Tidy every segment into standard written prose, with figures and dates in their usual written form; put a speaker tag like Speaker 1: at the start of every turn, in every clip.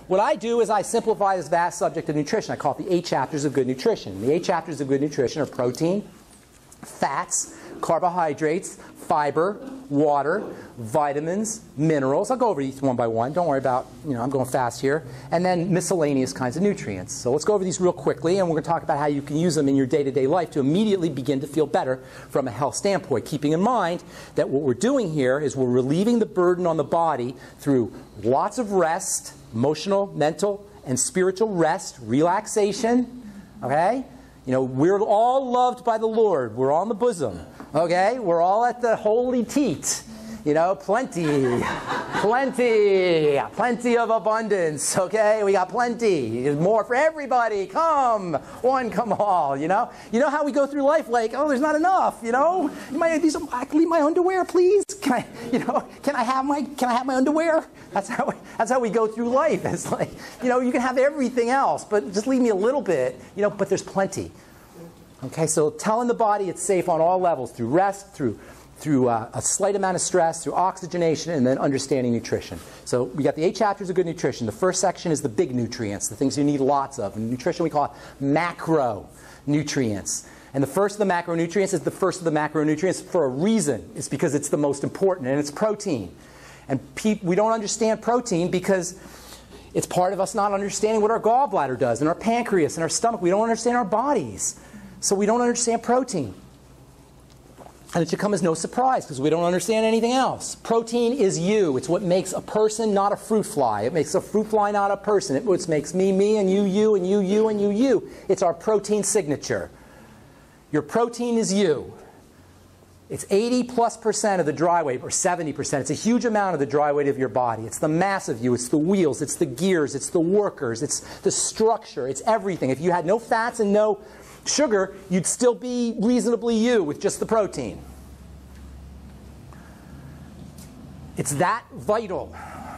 Speaker 1: what I do is I simplify this vast subject of nutrition. I call it the 8 chapters of good nutrition. The 8 chapters of good nutrition are protein, fats, carbohydrates, fiber, water, vitamins, minerals. I'll go over these one by one. Don't worry about, I'm going fast here. And then miscellaneous kinds of nutrients. So let's go over these real quickly, and we're going to talk about how you can use them in your day-to-day life to immediately begin to feel better from a health standpoint, keeping in mind that what we're doing here is we're relieving the burden on the body through lots of rest, emotional, mental, and spiritual rest, relaxation, okay? We're all loved by the Lord. We're all in the bosom. Okay? We're all at the holy teat. Plenty of abundance. Okay? We got plenty. There's more for everybody. Come. One, come all. You know how we go through life like, oh, there's not enough. I can leave my underwear, please? Can I have my underwear? That's how we go through life. It's like, you can have everything else, but just leave me a little bit. But there's plenty. Okay, so telling the body it's safe on all levels, through rest, through a slight amount of stress, through oxygenation, and then understanding nutrition. So we got the 8 chapters of good nutrition. The first section is the big nutrients, the things you need lots of. In nutrition we call it macronutrients. And the first of the macronutrients is the first of the macronutrients for a reason. It's because it's the most important, and it's protein. And we don't understand protein because it's part of us not understanding what our gallbladder does, and our pancreas, and our stomach. We don't understand our bodies. So we don't understand protein. And it should come as no surprise because we don't understand anything else. Protein is you. It's what makes a person, not a fruit fly. It makes a fruit fly, not a person. It makes me, me, and you, and you, and you. It's our protein signature. Your protein is you. It's 80+% of the dry weight, or 70%. It's a huge amount of the dry weight of your body. It's the mass of you. It's the wheels. It's the gears. It's the workers. It's the structure. It's everything. If you had no fats and no sugar, you'd still be reasonably you with just the protein. It's that vital.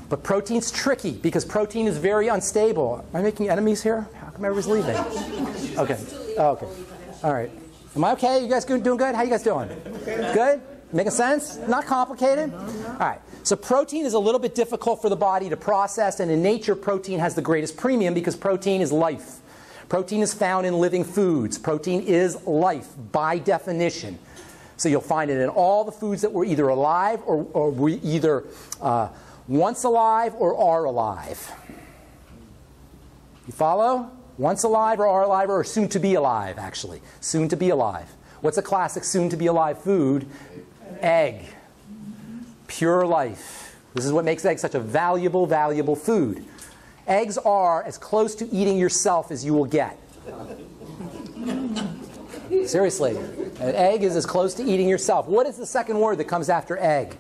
Speaker 1: But protein's tricky because protein is very unstable. Am I making enemies here? How come everybody's leaving? Okay. Oh, okay. All right. Am I okay? You guys doing good? How you guys doing? Good? Making sense? Not complicated? All right. So protein is a little bit difficult for the body to process, and in nature protein has the greatest premium because protein is life. Protein is found in living foods. Protein is life by definition. So you'll find it in all the foods that were either alive or were either once alive or are alive. You follow? Once alive or are alive or soon to be alive, actually. Soon to be alive. What's a classic soon to be alive food? Egg. Pure life. This is what makes eggs such a valuable, valuable food. Eggs are as close to eating yourself as you will get. Seriously. An egg is as close to eating yourself. What is the second word that comes after egg?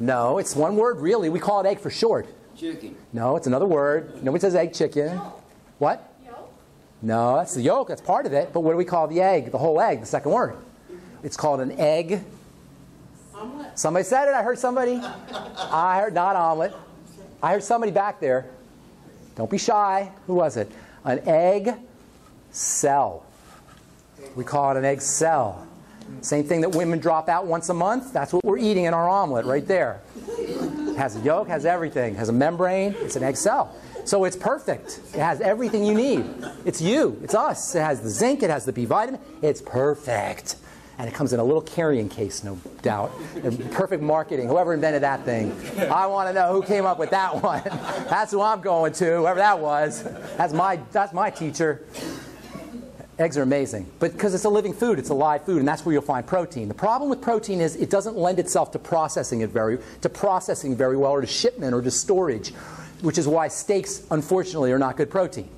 Speaker 1: No, it's one word, really. We call it egg for short.
Speaker 2: Chicken.
Speaker 1: No, it's another word. Nobody says egg chicken. What?
Speaker 3: Yolk?
Speaker 1: No, that's the yolk. That's part of it. But what do we call the egg? The whole egg, the second word. It's called an egg.
Speaker 3: Omelet.
Speaker 1: Somebody said it. I heard somebody. I heard not omelet. I heard somebody back there. Don't be shy. Who was it? An egg cell. We call it an egg cell. Same thing that women drop out once a month. That's what we're eating in our omelet right there. It has a yolk, has everything. It has a membrane. It's an egg cell. So it's perfect. It has everything you need. It's you. It's us. It has the zinc. It has the B vitamin. It's perfect. And it comes in a little carrying case, no doubt. And perfect marketing. Whoever invented that thing. I want to know who came up with that one. That's who I'm going to, whoever that was. That's my teacher. Eggs are amazing. But because it's a living food, it's a live food, and that's where you'll find protein. The problem with protein is it doesn't lend itself to processing very well, or to shipment, or to storage, which is why steaks, unfortunately, are not good protein.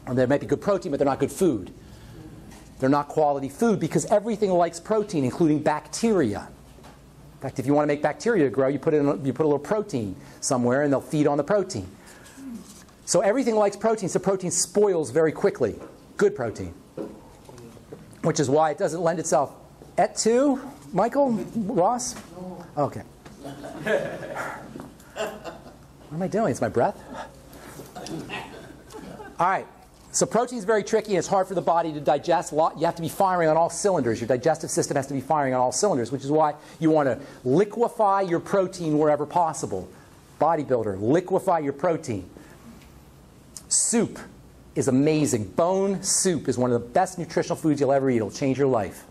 Speaker 1: Or they might be good protein, but they're not good food. They're not quality food because everything likes protein, including bacteria. In fact, if you want to make bacteria grow, you put a little protein somewhere, and they'll feed on the protein. So everything likes protein, so protein spoils very quickly. Good protein. Which is why it doesn't lend itself. Et tu, Michael? Ross? Okay. What am I doing? It's my breath? All right. So protein is very tricky, and it's hard for the body to digest. You have to be firing on all cylinders. Your digestive system has to be firing on all cylinders, which is why you want to liquefy your protein wherever possible. Bodybuilder, liquefy your protein. Soup is amazing. Bone soup is one of the best nutritional foods you'll ever eat. It'll change your life.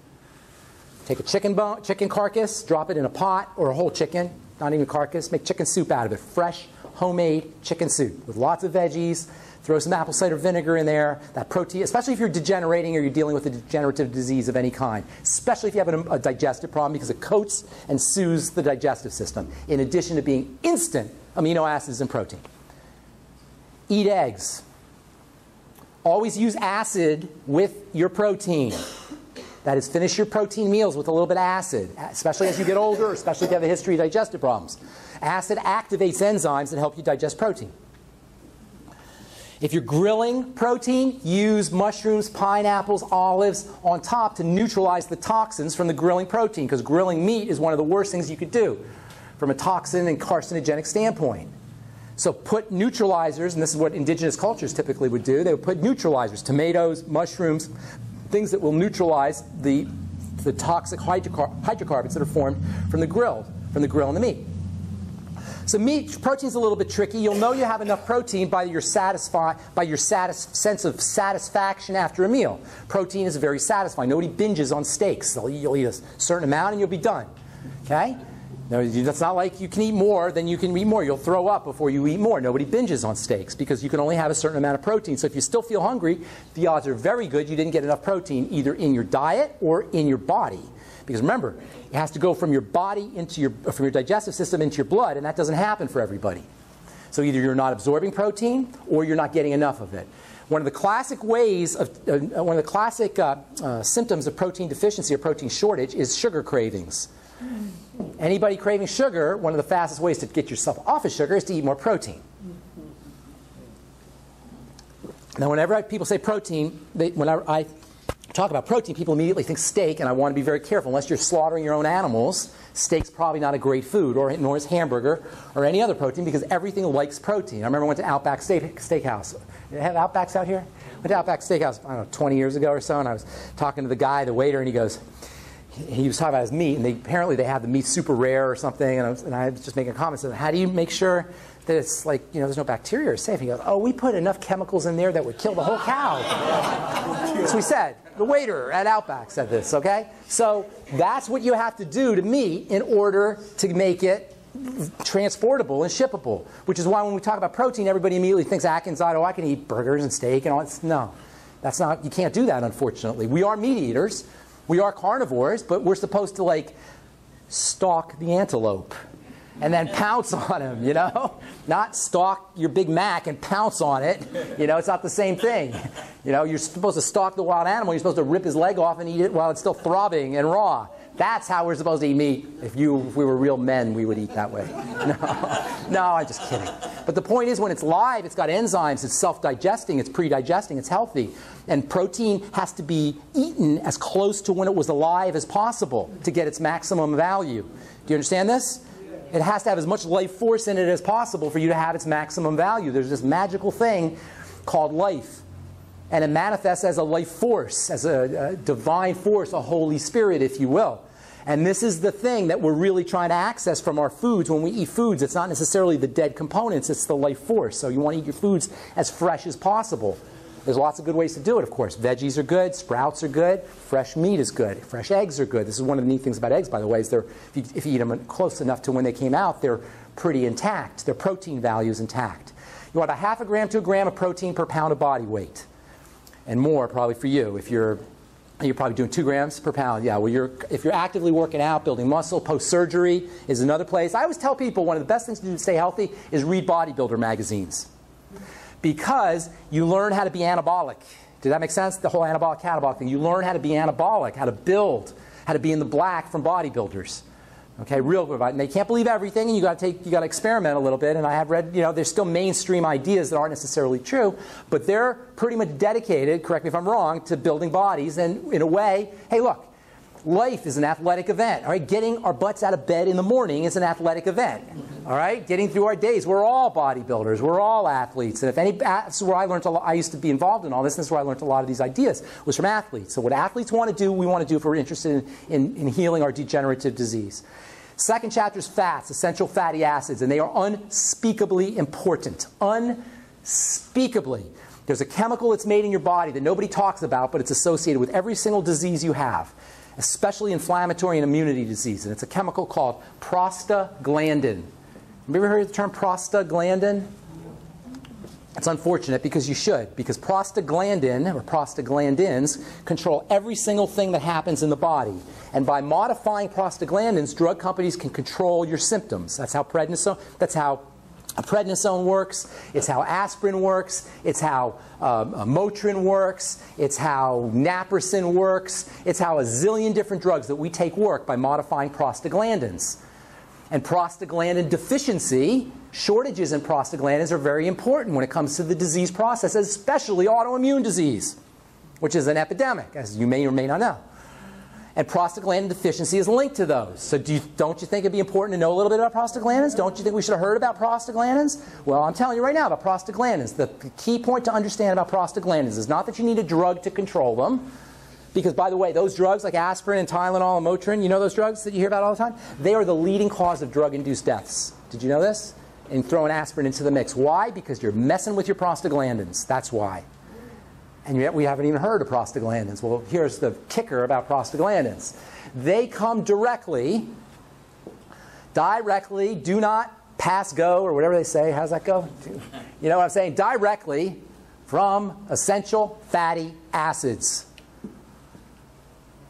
Speaker 1: Take a chicken carcass, drop it in a pot, or a whole chicken, not even carcass. Make chicken soup out of it. Fresh, homemade chicken soup with lots of veggies. Throw some apple cider vinegar in there. That protein, especially if you're degenerating or you're dealing with a degenerative disease of any kind, especially if you have a digestive problem, because it coats and soothes the digestive system, in addition to being instant amino acids and protein. Eat eggs. Always use acid with your protein. That is, finish your protein meals with a little bit of acid, especially as you get older, especially if you have a history of digestive problems. Acid activates enzymes that help you digest protein. If you're grilling protein, use mushrooms, pineapples, olives on top to neutralize the toxins from the grilling protein, because grilling meat is one of the worst things you could do from a toxin and carcinogenic standpoint. So put neutralizers, and this is what indigenous cultures typically would do. They would put neutralizers, tomatoes, mushrooms, things that will neutralize the toxic hydrocarbons that are formed from the grill and the meat. So protein's a little bit tricky. You'll know you have enough protein by your sense of satisfaction after a meal. Protein is very satisfying. Nobody binges on steaks. You'll eat a certain amount and you'll be done. Okay? No, that's not like you can eat more than you can eat more. You'll throw up before you eat more. Nobody binges on steaks because you can only have a certain amount of protein. So if you still feel hungry, the odds are very good you didn't get enough protein either in your diet or in your body. Because remember, it has to go from your body from your digestive system into your blood, and that doesn't happen for everybody. So either you're not absorbing protein or you're not getting enough of it. One of the classic symptoms of protein deficiency or protein shortage is sugar cravings. Anybody craving sugar, one of the fastest ways to get yourself off of sugar is to eat more protein. Now, whenever people say protein, when I talk about protein, people immediately think steak, and I want to be very careful. Unless you're slaughtering your own animals, steak's probably not a great food, nor is hamburger or any other protein, because everything likes protein. I remember I went to Outback Steakhouse. Do they have Outbacks out here? I went to Outback Steakhouse, I don't know, 20 years ago or so, and I was talking to the guy, the waiter, and he goes, he was talking about his meat, and apparently they have the meat super rare or something, and I was just making a comment, saying, how do you make sure that it's like, there's no bacteria or safe? He goes, oh, we put enough chemicals in there that would kill the whole cow. So he said, the waiter at Outback said this, okay? So that's what you have to do to meat in order to make it transportable and shippable, which is why when we talk about protein, everybody immediately thinks Atkins, I can eat burgers and steak and all that. No, that's not, you can't do that, unfortunately. We are meat eaters. We are carnivores, but we're supposed to, like, stalk the antelope and then pounce on him, Not stalk your Big Mac and pounce on it. It's not the same thing. You're supposed to stalk the wild animal. You're supposed to rip his leg off and eat it while it's still throbbing and raw. That's how we're supposed to eat meat. If we were real men, we would eat that way. No, I'm just kidding. But the point is, when it's live, it's got enzymes, it's self-digesting, it's pre-digesting, it's healthy. And protein has to be eaten as close to when it was alive as possible to get its maximum value. Do you understand this? It has to have as much life force in it as possible for you to have its maximum value. There's this magical thing called life. And it manifests as a life force, as a divine force, a Holy Spirit, if you will. And this is the thing that we're really trying to access from our foods. When we eat foods, it's not necessarily the dead components, it's the life force. So you want to eat your foods as fresh as possible. There's lots of good ways to do it, of course. Veggies are good, sprouts are good, fresh meat is good, fresh eggs are good. This is one of the neat things about eggs, by the way, is if you eat them close enough to when they came out, they're pretty intact. Their protein value is intact. You want a half a gram to a gram of protein per pound of body weight. And more probably for you. If you're probably doing 2 grams per pound. Yeah, well, if you're actively working out, building muscle, post-surgery is another place. I always tell people one of the best things to do to stay healthy is read bodybuilder magazines. Because you learn how to be anabolic. Did that make sense? The whole anabolic, catabolic thing. You learn how to be anabolic, how to build, how to be in the black from bodybuilders. Okay, real good. And they can't believe everything, and you got to experiment a little bit. And I have read, there's still mainstream ideas that aren't necessarily true, but they're pretty much dedicated, correct me if I'm wrong, to building bodies. And in a way, hey, look, life is an athletic event. All right, getting our butts out of bed in the morning is an athletic event. All right, getting through our days. We're all bodybuilders. We're all athletes. And this is where I learned a lot. I used to be involved in all this. And this is where I learned a lot of these ideas. Was from athletes. So what athletes want to do, we want to do if we're interested in healing our degenerative disease. Second chapter is fats, essential fatty acids, and they are unspeakably important. Unspeakably. There's a chemical that's made in your body that nobody talks about, but it's associated with every single disease you have, especially inflammatory and immunity disease. And it's a chemical called prostaglandin. Have you ever heard the term prostaglandin? It's unfortunate because you should, because prostaglandin or prostaglandins control every single thing that happens in the body. And by modifying prostaglandins, drug companies can control your symptoms. That's how prednisone works. It's how aspirin works. It's how Motrin works. It's how naproxen works. It's how a zillion different drugs that we take work by modifying prostaglandins. And prostaglandin deficiency, shortages in prostaglandins are very important when it comes to the disease process, especially autoimmune disease, which is an epidemic, as you may or may not know. And prostaglandin deficiency is linked to those. So don't you think it'd be important to know a little bit about prostaglandins? Don't you think we should have heard about prostaglandins? Well, I'm telling you right now about prostaglandins. The key point to understand about prostaglandins is not that you need a drug to control them. Because, by the way, those drugs like aspirin and Tylenol and Motrin, you know those drugs that you hear about all the time? They are the leading cause of drug-induced deaths. Did you know this? And throwing aspirin into the mix. Why? Because you're messing with your prostaglandins. That's why. And yet we haven't even heard of prostaglandins. Well, here's the kicker about prostaglandins. They come directly, do not pass go, or whatever they say. How's that go? You know what I'm saying? Directly from essential fatty acids.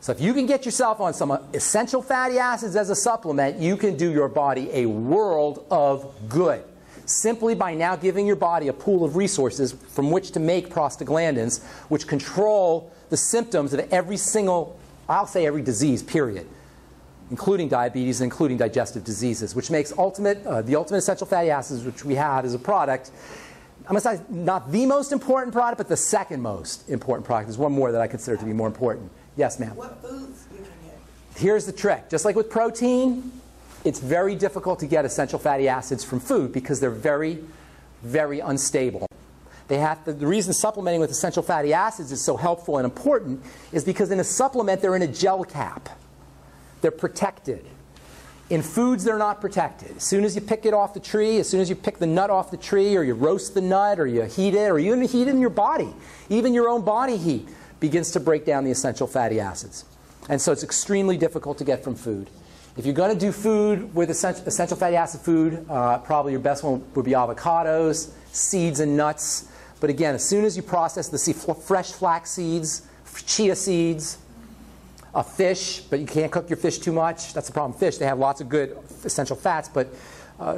Speaker 1: So if you can get yourself on some essential fatty acids as a supplement, you can do your body a world of good. Simply by now giving your body a pool of resources from which to make prostaglandins, which control the symptoms of every single, I'll say every disease, period, including diabetes and including digestive diseases, which makes the ultimate essential fatty acids, which we have as a product, I'm going to say not the most important product, but the second most important product. There's one more that I consider to be more important. Yes, ma'am.
Speaker 3: What foods you can get?
Speaker 1: Here's the trick. Just like with protein, it's very difficult to get essential fatty acids from food because they're very, very unstable. The reason supplementing with essential fatty acids is so helpful and important is because in a supplement, they're in a gel cap. They're protected. In foods, they're not protected. As soon as you pick it off the tree, as soon as you pick the nut off the tree, or you roast the nut, or you heat it, or you even heat it in your body, even your own body heat begins to break down the essential fatty acids. And so it's extremely difficult to get from food. If you're going to do food with essential fatty acid food, probably your best one would be avocados, seeds, and nuts. But again, as soon as you process the fresh flax seeds, chia seeds, a fish, but you can't cook your fish too much. That's the problem. Fish, they have lots of good essential fats, but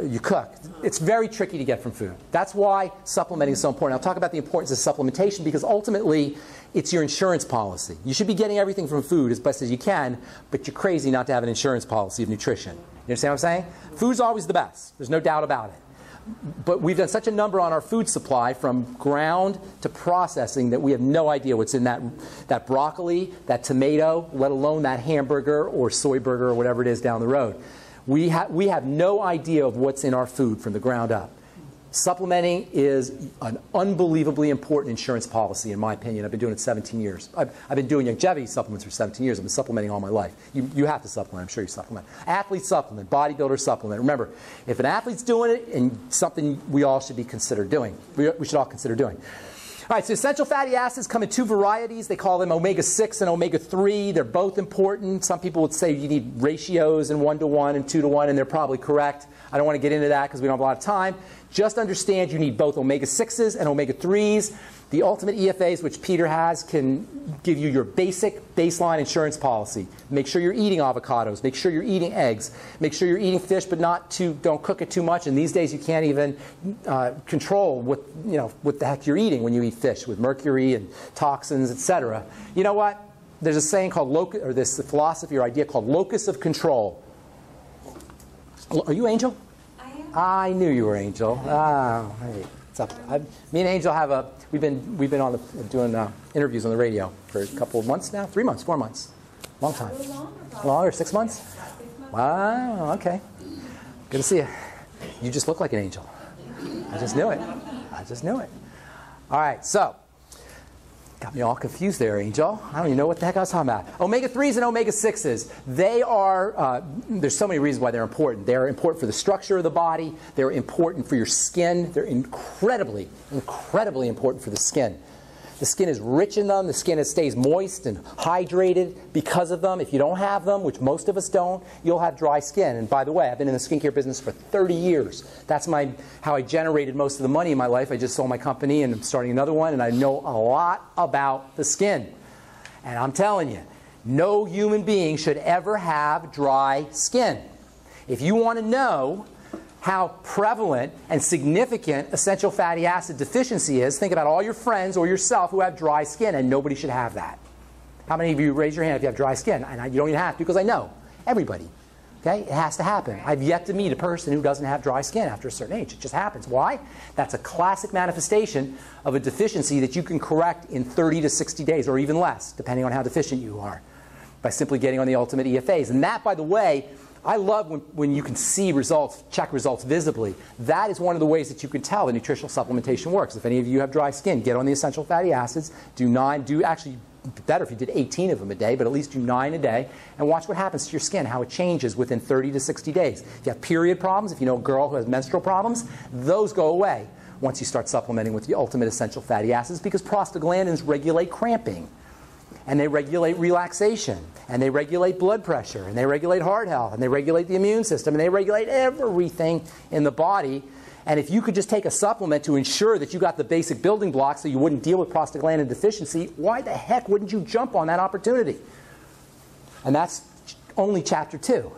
Speaker 1: you cook. It's very tricky to get from food. That's why supplementing is so important. I'll talk about the importance of supplementation because ultimately it's your insurance policy. You should be getting everything from food as best as you can, but you're crazy not to have an insurance policy of nutrition. You understand what I'm saying? Food's always the best. There's no doubt about it. But we've done such a number on our food supply from ground to processing that we have no idea what's in that broccoli, that tomato, let alone that hamburger or soy burger or whatever it is down the road. We have no idea of what's in our food from the ground up. Supplementing is an unbelievably important insurance policy, in my opinion. I've been doing it 17 years. I've been doing longevity supplements for 17 years. I've been supplementing all my life. You have to supplement. I'm sure you supplement. Athlete supplement, bodybuilder supplement. Remember, if an athlete's doing it, and something we all should be consider doing. We should all consider doing. All right, so essential fatty acids come in two varieties. They call them omega-6 and omega-3. They're both important. Some people would say you need ratios in 1-to-1 and 2-to-1, and they're probably correct. I don't want to get into that because we don't have a lot of time. Just understand you need both omega-6s and omega-3s. The ultimate EFAs, which Peter has, can give you your basic baseline insurance policy. Make sure you're eating avocados. Make sure you're eating eggs. Make sure you're eating fish, but don't cook it too much. And these days you can't even control what the heck you're eating when you eat fish with mercury and toxins, etc. You know what? There's a saying called this philosophy or idea called locus of control. Are you Angel?
Speaker 2: I am.
Speaker 1: I knew you were Angel. Oh, hey, what's up? Me and Angel we've been on doing interviews on the radio for a couple of months now, 3 months, 4 months, long time. Longer, 6 months.
Speaker 2: 6 months.
Speaker 1: Wow, okay. Good to see you. You just look like an angel. I just knew it. I just knew it. All right, so Got me all confused there, Angel. I don't even know what the heck I was talking about. Omega-3s and omega-6s, they are, there's so many reasons why they're important. They're important for the structure of the body. They're important for your skin. They're incredibly, incredibly important for the skin. The skin is rich in them. The skin stays moist and hydrated because of them. If you don't have them, which most of us don't, you'll have dry skin. And by the way, I've been in the skincare business for 30 years. That's how I generated most of the money in my life. I just sold my company and I'm starting another one, and I know a lot about the skin. And I'm telling you, no human being should ever have dry skin. If you want to know how prevalent and significant essential fatty acid deficiency is, think about all your friends or yourself who have dry skin, and nobody should have that. How many of you raise your hand if you have dry skin? And you don't even have to, because I know. Everybody. Okay? It has to happen. I've yet to meet a person who doesn't have dry skin after a certain age. It just happens. Why? That's a classic manifestation of a deficiency that you can correct in 30 to 60 days, or even less, depending on how deficient you are, by simply getting on the ultimate EFAs. And that, by the way, I love when you can see results, check results visibly. That is one of the ways that you can tell the nutritional supplementation works. If any of you have dry skin, get on the essential fatty acids. Actually better if you did 18 of them a day, but at least do 9 a day, and watch what happens to your skin, how it changes within 30 to 60 days. If you have period problems, if you know a girl who has menstrual problems, those go away once you start supplementing with the ultimate essential fatty acids, because prostaglandins regulate cramping. And they regulate relaxation, and they regulate blood pressure, and they regulate heart health, and they regulate the immune system, and they regulate everything in the body. And if you could just take a supplement to ensure that you got the basic building blocks so you wouldn't deal with prostaglandin deficiency, why the heck wouldn't you jump on that opportunity? And that's only chapter 2.